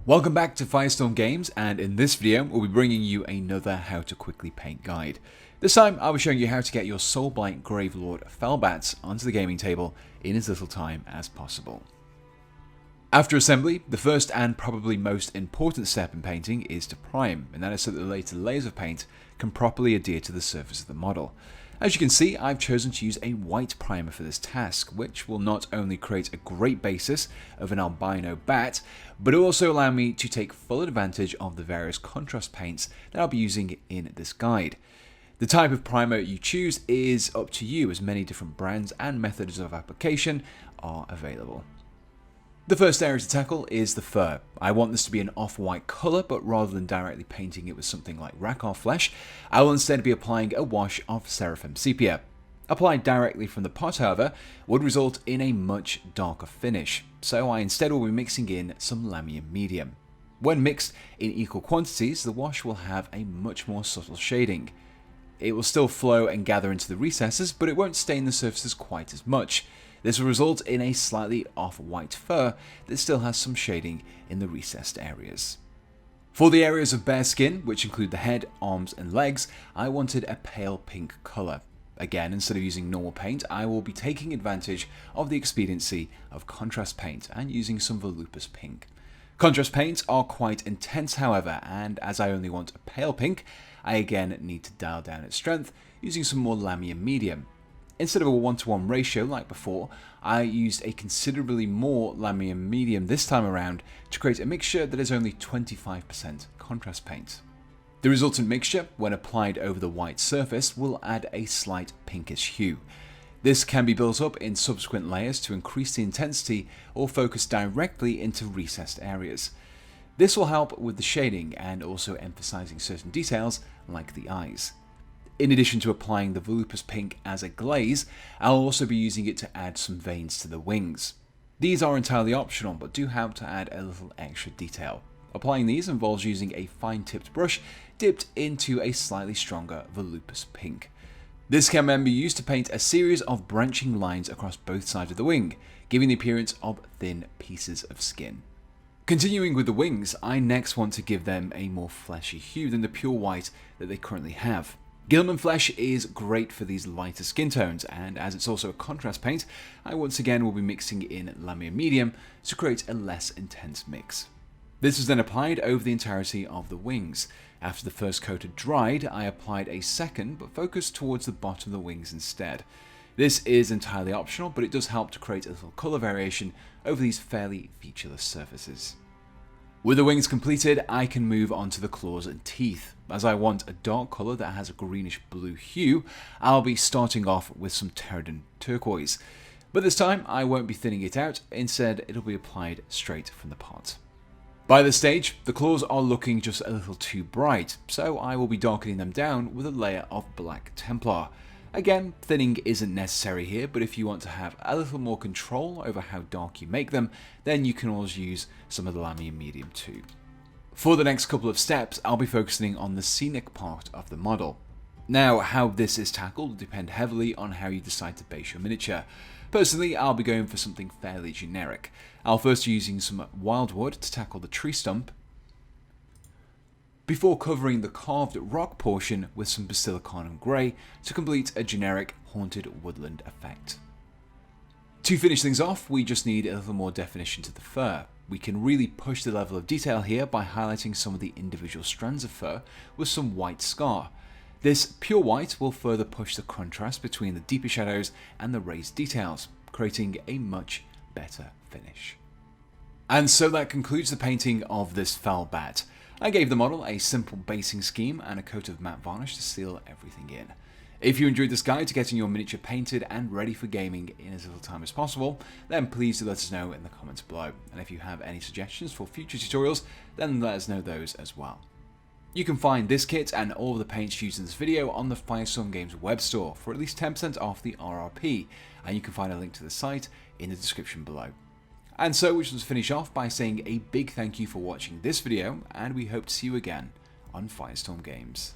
Welcome back to Firestorm Games, and in this video we'll be bringing you another how to quickly paint guide. This time I'll be showing you how to get your Soulblight Gravelords Fell Bats onto the gaming table in as little time as possible. After assembly, the first and probably most important step in painting is to prime, and that is so that the later layers of paint can properly adhere to the surface of the model. As you can see, I've chosen to use a white primer for this task, which will not only create a great basis of an albino bat, but will also allow me to take full advantage of the various contrast paints that I'll be using in this guide. The type of primer you choose is up to you, as many different brands and methods of application are available. The first area to tackle is the fur. I want this to be an off-white colour, but rather than directly painting it with something like Rakarth Flesh, I will instead be applying a wash of Seraphim Sepia. Applied directly from the pot, however, would result in a much darker finish, so I instead will be mixing in some Lamium Medium. When mixed in equal quantities, the wash will have a much more subtle shading. It will still flow and gather into the recesses, but it won't stain the surfaces quite as much. This will result in a slightly off-white fur that still has some shading in the recessed areas. For the areas of bare skin, which include the head, arms and legs, I wanted a pale pink colour. Again, instead of using normal paint, I will be taking advantage of the expediency of contrast paint and using some Volupus Pink. Contrast paints are quite intense, however, and as I only want a pale pink, I again need to dial down its strength using some more Lamium Medium. Instead of a 1-to-1 ratio like before, I used a considerably more Lamium Medium this time around to create a mixture that is only 25% contrast paint. The resultant mixture, when applied over the white surface, will add a slight pinkish hue. This can be built up in subsequent layers to increase the intensity or focus directly into recessed areas. This will help with the shading and also emphasizing certain details like the eyes. In addition to applying the Volupus Pink as a glaze, I'll also be using it to add some veins to the wings. These are entirely optional, but do help to add a little extra detail. Applying these involves using a fine-tipped brush dipped into a slightly stronger Volupus Pink. This can then be used to paint a series of branching lines across both sides of the wing, giving the appearance of thin pieces of skin. Continuing with the wings, I next want to give them a more fleshy hue than the pure white that they currently have. Guilliman Flesh is great for these lighter skin tones, and as it's also a contrast paint, I once again will be mixing in Lamium Medium to create a less intense mix. This is then applied over the entirety of the wings. After the first coat had dried, I applied a second, but focused towards the bottom of the wings instead. This is entirely optional, but it does help to create a little colour variation over these fairly featureless surfaces. With the wings completed, I can move on to the claws and teeth. As I want a dark colour that has a greenish blue hue, I'll be starting off with some Terradon Turquoise. But this time, I won't be thinning it out, instead it'll be applied straight from the pot. By this stage, the claws are looking just a little too bright, so I will be darkening them down with a layer of black Templar. Again, thinning isn't necessary here, but if you want to have a little more control over how dark you make them, then you can always use some of the Lamium Medium too. For the next couple of steps, I'll be focusing on the scenic part of the model. Now, how this is tackled will depend heavily on how you decide to base your miniature. Personally, I'll be going for something fairly generic. I'll first be using some Wyldwood to tackle the tree stump, before covering the carved rock portion with some Basilicanum Grey to complete a generic haunted woodland effect. To finish things off, we just need a little more definition to the fur. We can really push the level of detail here by highlighting some of the individual strands of fur with some white scar. This pure white will further push the contrast between the deeper shadows and the raised details, creating a much better finish. And so that concludes the painting of this fell bat. I gave the model a simple basing scheme and a coat of matte varnish to seal everything in. If you enjoyed this guide to getting your miniature painted and ready for gaming in as little time as possible, then please do let us know in the comments below. And if you have any suggestions for future tutorials, then let us know those as well. You can find this kit and all of the paints used in this video on the Firestorm Games web store for at least 10% off the RRP, and you can find a link to the site in the description below. And so we should finish off by saying a big thank you for watching this video, and we hope to see you again on Firestorm Games.